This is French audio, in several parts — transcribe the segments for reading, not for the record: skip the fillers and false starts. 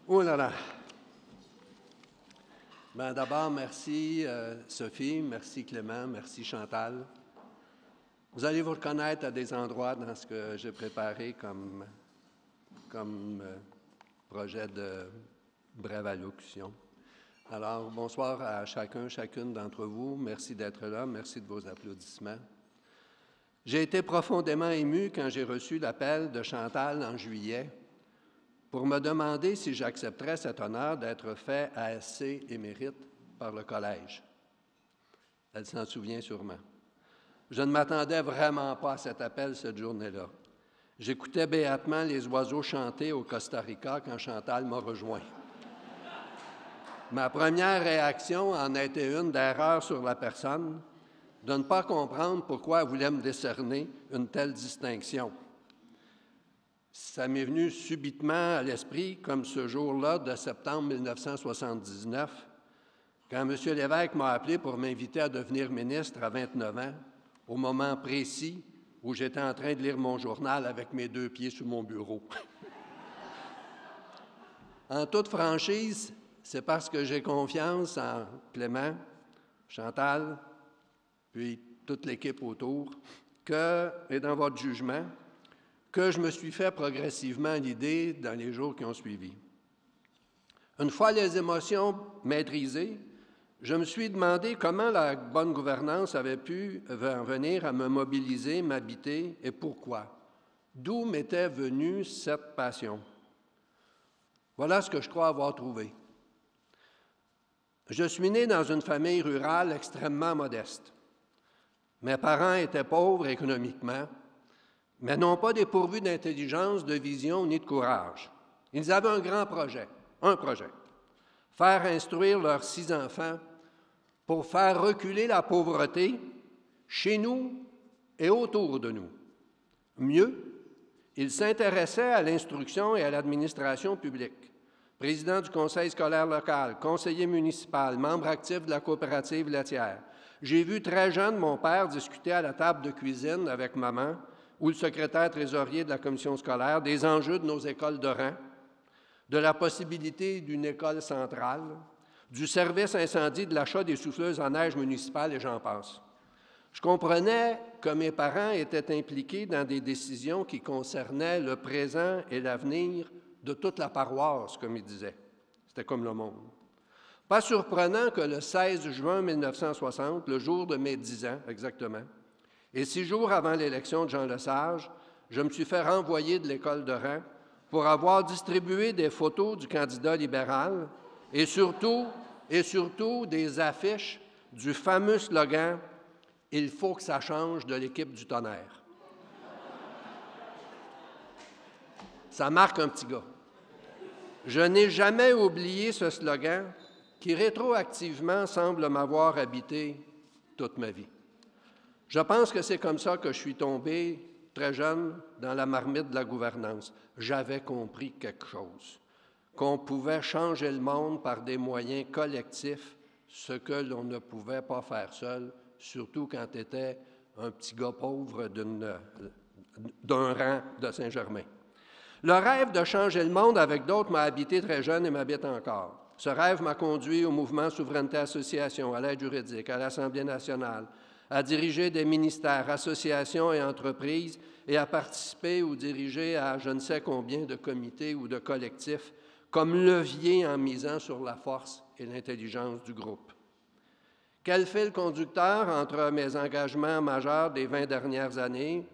Oh là là! Bien, d'abord, merci Sophie, merci Clément, merci Chantal. Vous allez vous reconnaître à des endroits dans ce que j'ai préparé comme projet de brève allocution. Alors, bonsoir à chacun, chacune d'entre vous. Merci d'être là. Merci de vos applaudissements. J'ai été profondément ému quand j'ai reçu l'appel de Chantal en juillet pour me demander si j'accepterais cet honneur d'être fait ASC émérite par le Collège. Elle s'en souvient sûrement. Je ne m'attendais vraiment pas à cet appel cette journée-là. J'écoutais béatement les oiseaux chanter au Costa Rica quand Chantal m'a rejoint. Ma première réaction en a été une d'erreur sur la personne, de ne pas comprendre pourquoi elle voulait me décerner une telle distinction. Ça m'est venu subitement à l'esprit, comme ce jour-là de septembre 1979, quand M. Lévesque m'a appelé pour m'inviter à devenir ministre à 29 ans, au moment précis où j'étais en train de lire mon journal avec mes 2 pieds sous mon bureau. En toute franchise, c'est parce que j'ai confiance en Clément, Chantal, puis toute l'équipe autour, et dans votre jugement, que je me suis fait progressivement l'idée dans les jours qui ont suivi. Une fois les émotions maîtrisées, je me suis demandé comment la bonne gouvernance avait pu venir à me mobiliser, m'habiter et pourquoi. D'où m'était venue cette passion? Voilà ce que je crois avoir trouvé. Je suis né dans une famille rurale extrêmement modeste. Mes parents étaient pauvres économiquement, mais non pas dépourvus d'intelligence, de vision ni de courage. Ils avaient un grand projet, faire instruire leurs 6 enfants pour faire reculer la pauvreté chez nous et autour de nous. Mieux, ils s'intéressaient à l'instruction et à l'administration publique. Président du conseil scolaire local, conseiller municipal, membre actif de la coopérative laitière. J'ai vu très jeune mon père discuter à la table de cuisine avec maman ou le secrétaire trésorier de la commission scolaire des enjeux de nos écoles de rang, de la possibilité d'une école centrale, du service incendie, de l'achat des souffleuses à neige municipales et j'en passe. Je comprenais que mes parents étaient impliqués dans des décisions qui concernaient le présent et l'avenir de toute la paroisse, comme ils disaient. C'était comme le monde. Pas surprenant que le 16 juin 1960, le jour de mes 10 ans exactement, et 6 jours avant l'élection de Jean Lesage, je me suis fait renvoyer de l'école de rang pour avoir distribué des photos du candidat libéral et surtout des affiches du fameux slogan « Il faut que ça change » de l'équipe du Tonnerre. Ça marque un petit gars. Je n'ai jamais oublié ce slogan qui rétroactivement semble m'avoir habité toute ma vie. Je pense que c'est comme ça que je suis tombé très jeune dans la marmite de la gouvernance. J'avais compris quelque chose, qu'on pouvait changer le monde par des moyens collectifs, ce que l'on ne pouvait pas faire seul, surtout quand tu étais un petit gars pauvre d'un rang de Saint-Germain. Le rêve de changer le monde avec d'autres m'a habité très jeune et m'habite encore. Ce rêve m'a conduit au mouvement Souveraineté Association, à l'aide juridique, à l'Assemblée nationale, à diriger des ministères, associations et entreprises et à participer ou diriger à je ne sais combien de comités ou de collectifs comme levier en misant sur la force et l'intelligence du groupe. Quel fil conducteur entre mes engagements majeurs des 20 dernières années,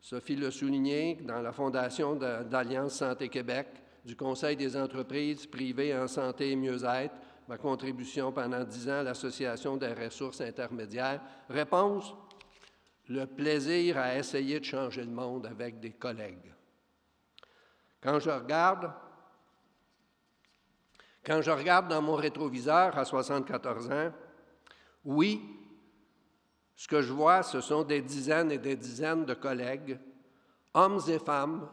Sophie l'a souligné, dans la fondation d'Alliance Santé Québec, du Conseil des entreprises privées en santé et mieux-être, ma contribution pendant 10 ans à l'Association des ressources intermédiaires. Réponse, le plaisir à essayer de changer le monde avec des collègues. Quand je regarde dans mon rétroviseur à 74 ans, oui, ce que je vois, ce sont des dizaines et des dizaines de collègues, hommes et femmes,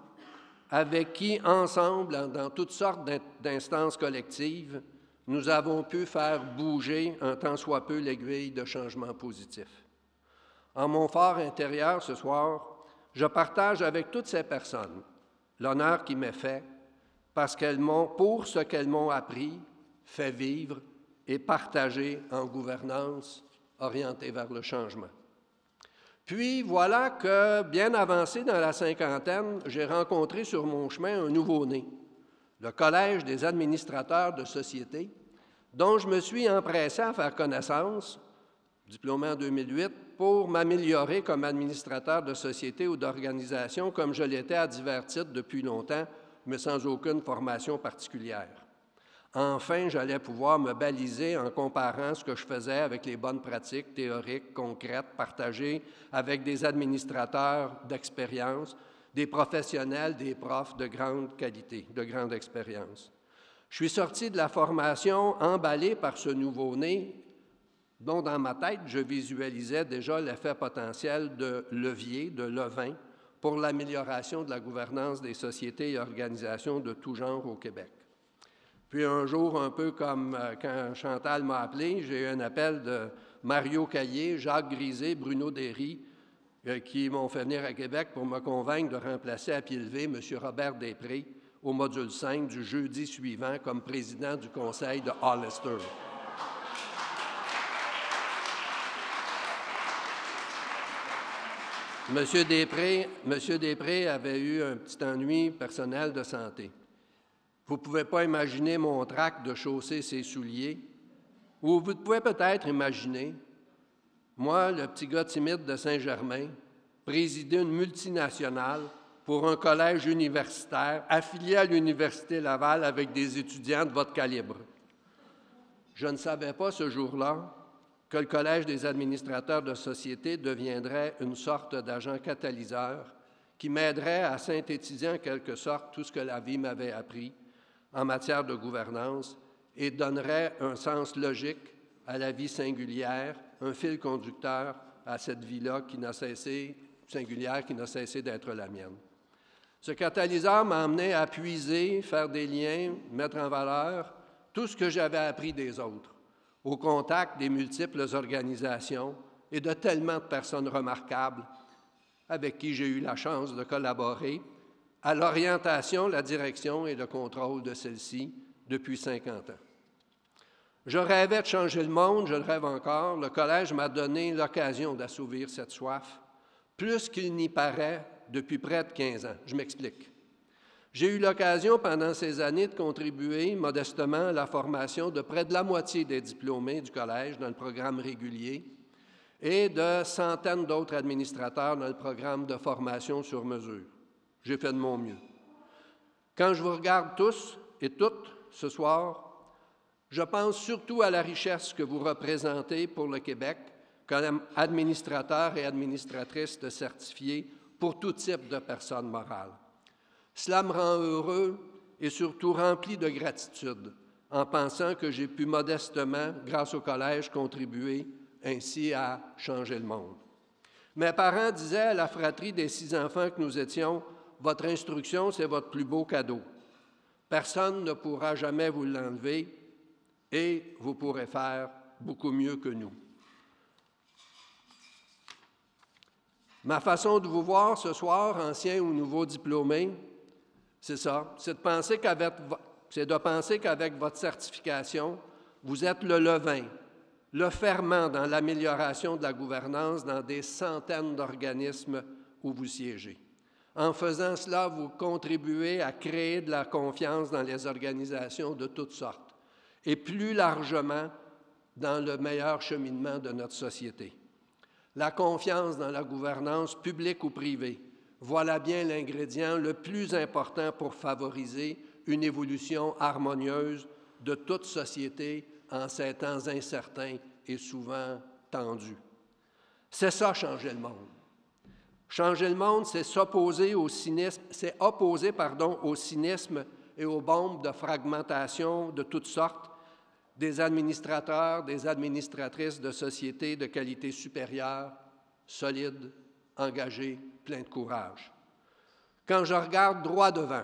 avec qui, ensemble, dans toutes sortes d'instances collectives, nous avons pu faire bouger un tant soit peu l'aiguille de changement positif. En mon fort intérieur ce soir, je partage avec toutes ces personnes l'honneur qui m'est fait pour ce qu'elles m'ont appris, fait vivre et partagé en gouvernance orientée vers le changement. Puis voilà que, bien avancé dans la cinquantaine, j'ai rencontré sur mon chemin un nouveau-né, le Collège des administrateurs de société, dont je me suis empressé à faire connaissance, diplômé en 2008, pour m'améliorer comme administrateur de société ou d'organisation, comme je l'étais à divers titres depuis longtemps, mais sans aucune formation particulière. Enfin, j'allais pouvoir me baliser en comparant ce que je faisais avec les bonnes pratiques théoriques, concrètes, partagées avec des administrateurs d'expérience, des professionnels, des profs de grande qualité, de grande expérience. Je suis sorti de la formation emballé par ce nouveau-né dont dans ma tête, je visualisais déjà l'effet potentiel de levier, de levain, pour l'amélioration de la gouvernance des sociétés et organisations de tout genre au Québec. Puis un jour, un peu comme quand Chantal m'a appelé, j'ai eu un appel de Mario Caillé, Jacques Grisé, Bruno Derry, qui m'ont fait venir à Québec pour me convaincre de remplacer à pied levé M. Robert Després au module 5 du jeudi suivant comme président du conseil de Hollister. M. Després avait eu un petit ennui personnel de santé. Vous ne pouvez pas imaginer mon trac de chausser ses souliers, ou vous pouvez peut-être imaginer, moi, le petit gars timide de Saint-Germain, présider une multinationale pour un collège universitaire affilié à l'Université Laval avec des étudiants de votre calibre. Je ne savais pas ce jour-là que le Collège des administrateurs de société deviendrait une sorte d'agent catalyseur qui m'aiderait à synthétiser en quelque sorte tout ce que la vie m'avait appris en matière de gouvernance et donnerait un sens logique à la vie singulière, un fil conducteur à cette vie-là singulière qui n'a cessé d'être la mienne. Ce catalyseur m'a amené à puiser, faire des liens, mettre en valeur tout ce que j'avais appris des autres, au contact des multiples organisations et de tellement de personnes remarquables avec qui j'ai eu la chance de collaborer à l'orientation, la direction et le contrôle de celle-ci depuis 50 ans. Je rêvais de changer le monde, je le rêve encore. Le collège m'a donné l'occasion d'assouvir cette soif, plus qu'il n'y paraît depuis près de 15 ans. Je m'explique. J'ai eu l'occasion pendant ces années de contribuer modestement à la formation de près de la moitié des diplômés du collège dans le programme régulier et de centaines d'autres administrateurs dans le programme de formation sur mesure. J'ai fait de mon mieux. Quand je vous regarde tous et toutes ce soir, je pense surtout à la richesse que vous représentez pour le Québec comme administrateurs et administratrices de certifiés pour tout type de personnes morales. Cela me rend heureux et surtout rempli de gratitude en pensant que j'ai pu modestement, grâce au collège, contribuer ainsi à changer le monde. Mes parents disaient à la fratrie des 6 enfants que nous étions, « Votre instruction, c'est votre plus beau cadeau. Personne ne pourra jamais vous l'enlever et vous pourrez faire beaucoup mieux que nous. » Ma façon de vous voir ce soir, anciens ou nouveaux diplômés, c'est ça, c'est de penser qu'avec votre certification, vous êtes le levain, le ferment dans l'amélioration de la gouvernance dans des centaines d'organismes où vous siégez. En faisant cela, vous contribuez à créer de la confiance dans les organisations de toutes sortes et plus largement dans le meilleur cheminement de notre société. La confiance dans la gouvernance publique ou privée, voilà bien l'ingrédient le plus important pour favoriser une évolution harmonieuse de toute société en ces temps incertains et souvent tendus. C'est ça, changer le monde. Changer le monde, c'est s'opposer au cynisme, c'est opposer, au cynisme et aux bombes de fragmentation de toutes sortes des administrateurs, des administratrices de sociétés de qualité supérieure, solides, engagés, pleins de courage. Quand je regarde droit devant,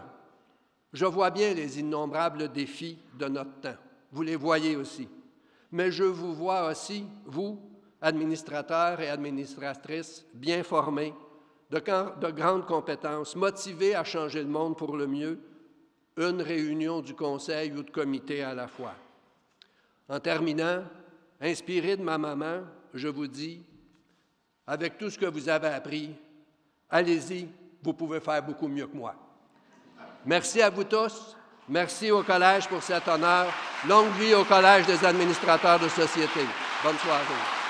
je vois bien les innombrables défis de notre temps. Vous les voyez aussi. Mais je vous vois aussi, vous, administrateurs et administratrices bien formés, de grandes compétences, motivés à changer le monde pour le mieux, une réunion du conseil ou de comité à la fois. En terminant, inspiré de ma maman, je vous dis, avec tout ce que vous avez appris, allez-y, vous pouvez faire beaucoup mieux que moi. Merci à vous tous. Merci au Collège pour cet honneur. Longue vie au Collège des administrateurs de société. Bonne soirée.